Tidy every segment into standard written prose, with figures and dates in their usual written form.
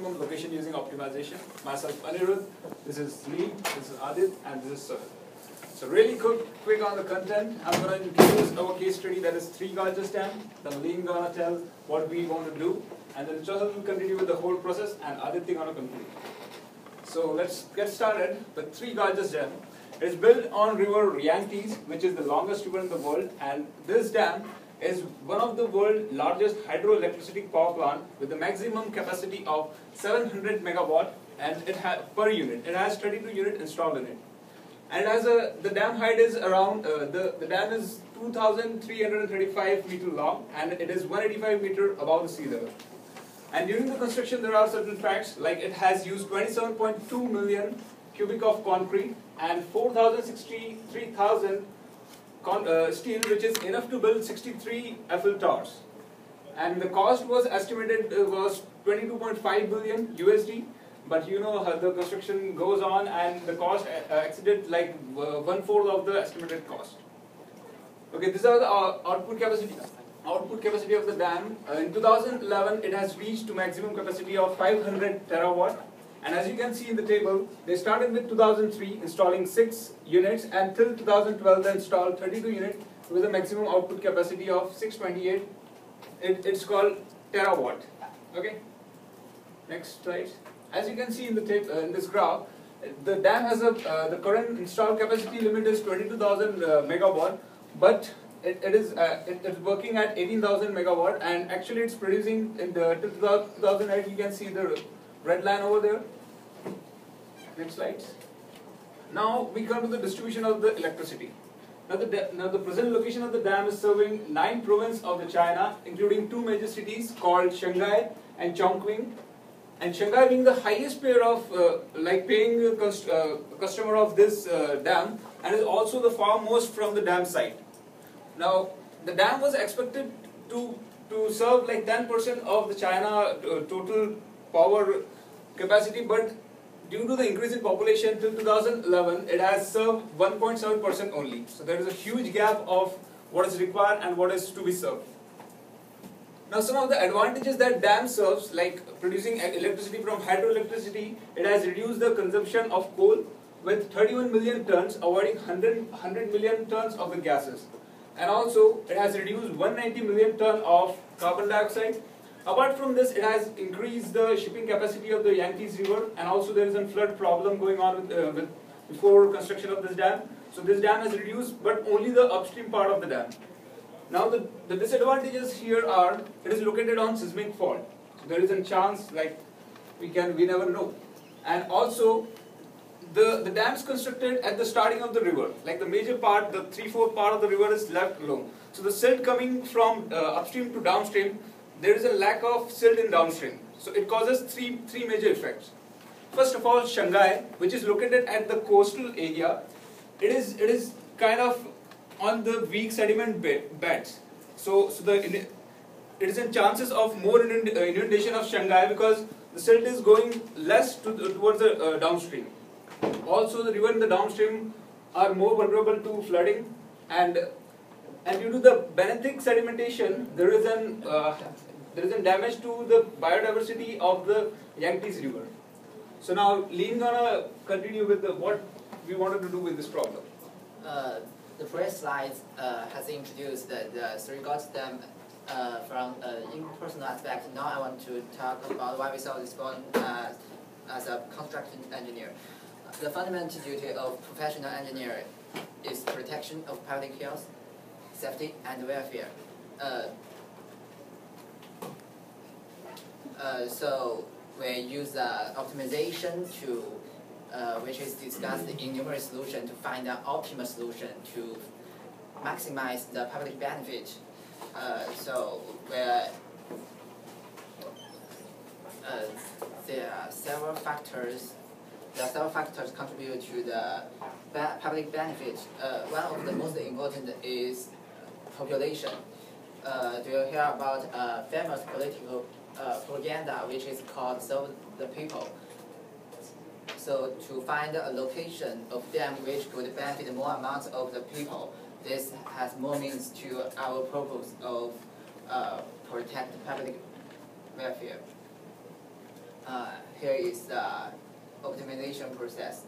optimum location using optimization. Myself Anirudh, this is Lee, this is Adit, and this is Sir. So really quick on the content. I'm going to introduce our case study, that is 3 Gorges Dam. Then Lee going to tell what we want to do, and then Chahal will continue with the whole process, and Aditya going to conclude. So let's get started with 3 Gorges Dam. It is built on river Yangtze, which is the longest river in the world, and this dam is one of the world's largest hydroelectricity power plant with a maximum capacity of 700 megawatt, and it has per unit. It has 32 units installed in it, and it has the dam height is around the dam is 2,335 meter long, and it is 185 meter above the sea level. And during the construction, there are certain facts like it has used 27.2 million cubic of concrete and 4,063,000 steel, which is enough to build 63 Eiffel Towers. And the cost was estimated was 22.5 billion USD. But you know how the construction goes on, and the cost exceeded like 1/4 of the estimated cost. Okay, these are the output capacity of the dam. In 2011, it has reached to maximum capacity of 500 terawatt. And as you can see in the table, they started with 2003 installing 6 units, and till 2012 they installed 32 units with a maximum output capacity of 628. It's called terawatt. Okay. Next slide. As you can see in the in this graph, the dam has the current installed capacity limit is 22,000 megawatt, but it is working at 18,000 megawatt, and actually it's producing in the till 2008. You can see the red line over there. Next slide. Now we come to the distribution of the electricity. Now the present location of the dam is serving 9 provinces of the China, including 2 major cities called Shanghai and Chongqing. And Shanghai being the highest payer of paying customer of this dam, and is also the farmost from the dam site. Now the dam was expected to serve like 10% of the China total power capacity, but due to the increase in population till 2011, it has served 1.7% only. So there is a huge gap of what is required and what is to be served. Now some of the advantages that dam serves, like producing electricity from hydroelectricity, it has reduced the consumption of coal with 31 million tons, avoiding 100 million tons of the gases. And also it has reduced 190 million tons of carbon dioxide. Apart from this, it has increased the shipping capacity of the Yangtze River, and also there is a flood problem going on with before construction of this dam. So this dam has reduced, but only the upstream part of the dam. Now the disadvantages here are, it is located on seismic fault. So there is a chance like we never know. And also the dam is constructed at the starting of the river. Like the major part, the 3/4 part of the river is left alone. So the silt coming from upstream to downstream, there is a lack of silt in downstream. So it causes three major effects. First of all, Shanghai, which is located at the coastal area, it is kind of on the weak sediment beds. So it is in chances of more inundation of Shanghai, because the silt is going less towards the downstream. Also, the river in the downstream are more vulnerable to flooding, and due to the benthic sedimentation, there is a damage to the biodiversity of the Yangtze River. So now Lean gonna continue with what we wanted to do with this problem. The first slide has introduced the 3 Gorges Dam from impersonal aspect. Now I want to talk about why we solve this problem as a construction engineer. The fundamental duty of professional engineering is protection of public health, safety, and welfare. So we use optimization which is discussed in numerous solutions, to find an optimal solution to maximize the public benefit. There are several factors. Contribute to the public benefit. One of the most important is population. Do you hear about a famous political propaganda which is called "Serve the People"? So to find a location of dam which could benefit more amounts of the people, this has more means to our purpose of protect public welfare. here is the optimization process.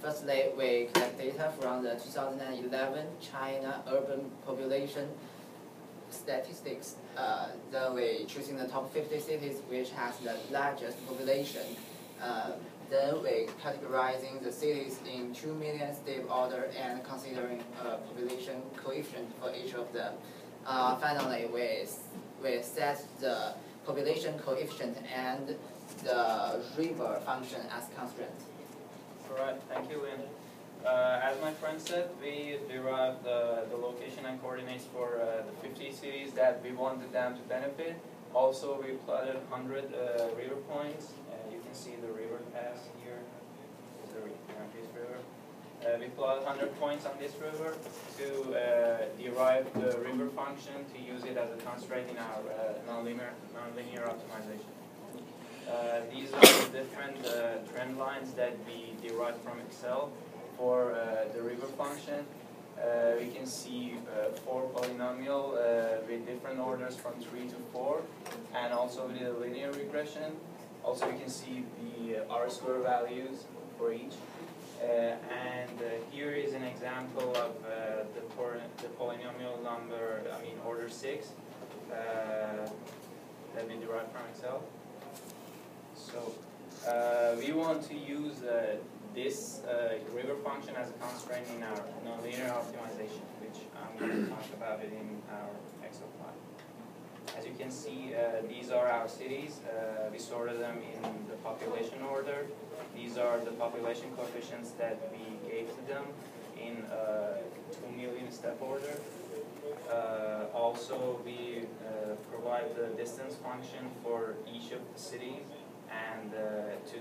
Firstly, we collect data from the 2011 China urban population statistics. Then we choosing the top 50 cities which has the largest population. Then we categorizing the cities in 2 million step order and considering a population coefficient for each of them. Finally, we set the population coefficient and the river function as constraint. Alright, thank you, Lynn. As my friend said, we derived the location and coordinates for the 50 cities that we wanted them to benefit. Also, we plotted 100 river points. You can see the river pass here. This is the Ganges River. We plotted 100 points on this river to derive the river function to use it as a constraint in our nonlinear optimization. These are the different trend lines that we derived from Excel for the river function. We can see 4 polynomial with different orders from 3 to 4, and also with a linear regression. Also, we can see the R-square values for each. Here is an example of the polynomial number, order 6, that we derived from Excel. So we want to use this river function as a constraint in our nonlinear optimization, which I'm going to talk about it in our Excel file. As you can see, these are our cities. We sorted them in the population order. These are the population coefficients that we gave to them in 2 million step order. Also, we provide the distance function for each of the cities, and to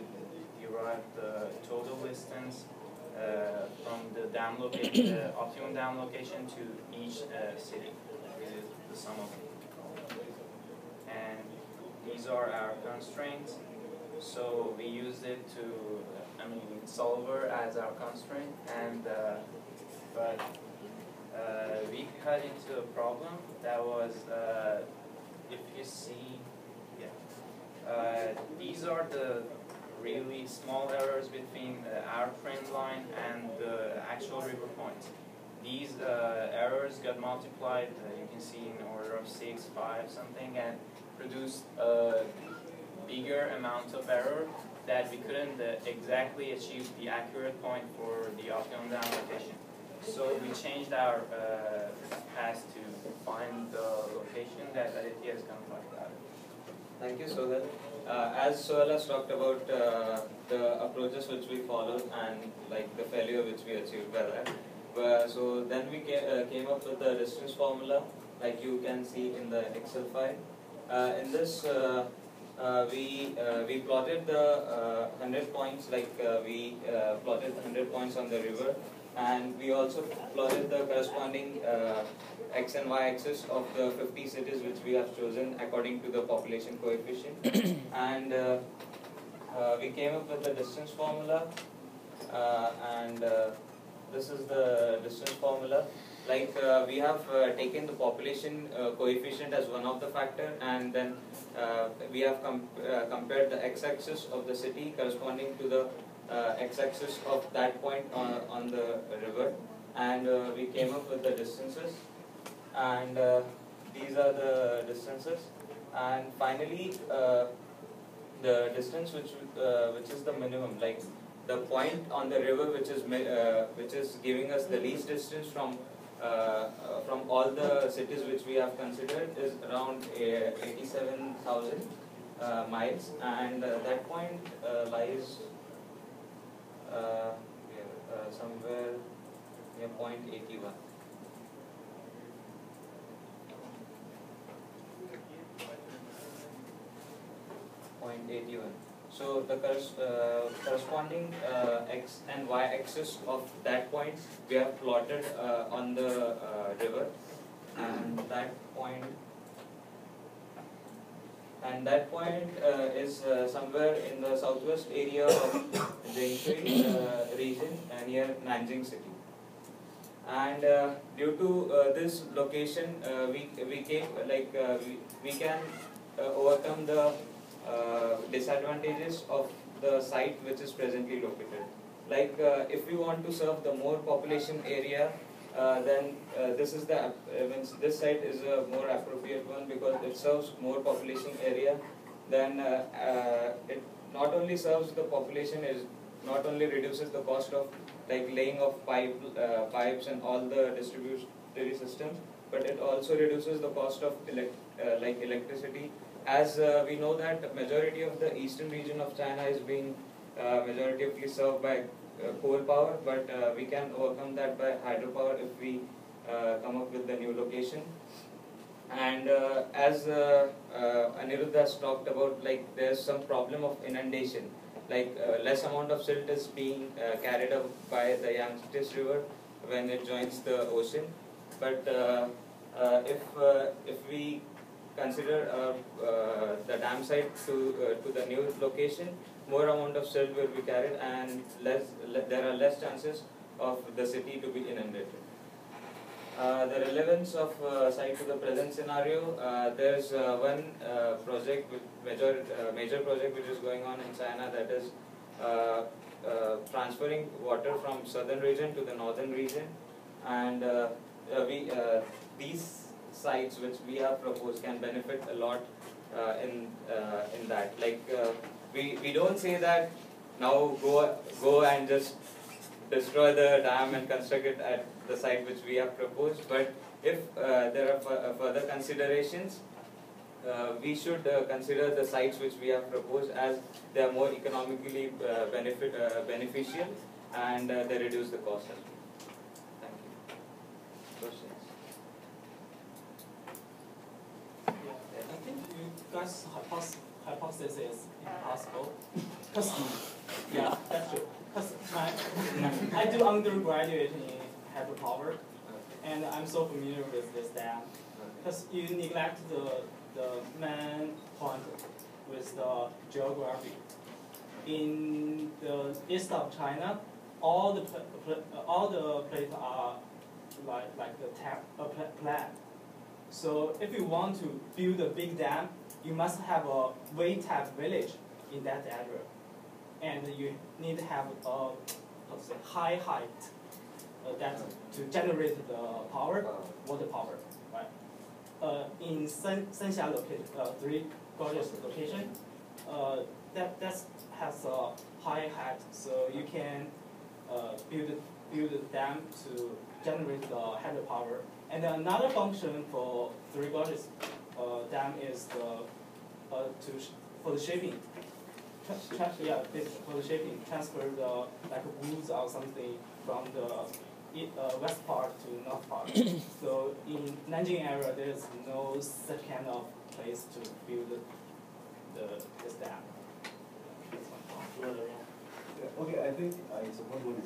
derive the total distance from the dam location, the optimum dam location to each city. This is the sum of them. And these are our constraints. So we used it to, solver as our constraint, and but we cut into a problem that was, if you see, these are the really small errors between our trend line and the actual river points. These errors got multiplied, you can see in order of 6, 5, something, and produced a bigger amount of error that we couldn't exactly achieve the accurate point for the optimum down location. So we changed our path to find the location that Aditya is going to talk about. Thank you, Sohel. As Sohel has talked about the approaches which we followed and the failure which we achieved by that. So then we came up with the distance formula, like you can see in the Excel file. In this, we plotted the 100 points, we plotted 100 points on the river, and we also plotted the corresponding x and y axis of the 50 cities which we have chosen according to the population coefficient. And we came up with the distance formula, and this is the distance formula. We have taken the population coefficient as one of the factor, and then we have compared the x-axis of the city corresponding to the x-axis of that point on the river, and we came up with the distances, and these are the distances. And finally, the distance which is the minimum, the point on the river which is giving us the least distance from all the cities which we have considered, is around 87,000 miles, and that point lies somewhere near point 81. So the corresponding x and y axis of that point we have plotted on the river, and that point is somewhere in the southwest area of Jiangsu region near Nanjing city. And due to this location, we can overcome the disadvantages of the site which is presently located. Like if we want to serve the more population area, then this site is a more appropriate one because it serves more population area. Then it not only serves the population, it not only reduces the cost of like laying of pipes and all the distributory systems, but it also reduces the cost of electricity. As we know that majority of the eastern region of China is being majoritively served by coal power, but we can overcome that by hydropower if we come up with the new location. And as Anirudh has talked about, like there's some problem of inundation, like less amount of silt is being carried up by the Yangtze River when it joins the ocean. But if we consider the dam site to the new location, more amount of silt will be carried and there are less chances of the city to be inundated. The relevance of site to the present scenario, there's one project, major project which is going on in China, that is transferring water from southern region to the northern region, and these sites which we have proposed can benefit a lot in that. Like we don't say that now go and just destroy the dam and construct it at the site which we have proposed, but if there are further considerations, we should consider the sites which we have proposed, as they are more economically beneficial and they reduce the cost as well. Thank you. Questions? I think you guys' hypothesis is impossible. Cause yeah, that's true. Cause I do undergraduate in hydropower, and I'm so familiar with this dam. Because you neglect the main point with the geography. In the east of China, all the places are like the plan. So if you want to build a big dam, you must have a Wei-type village in that area, and you need to have a high height that to generate the power, water power, right? In Sanxia location, Three Gorges location, that has a high height, so you can build a dam to generate the hydropower. And another function for Three Gorges dam is for the shipping. For the shipping, transfer the like woods or something from the west part to north part. So in Nanjing area, there is no such kind of place to build this dam. Okay, I think I support what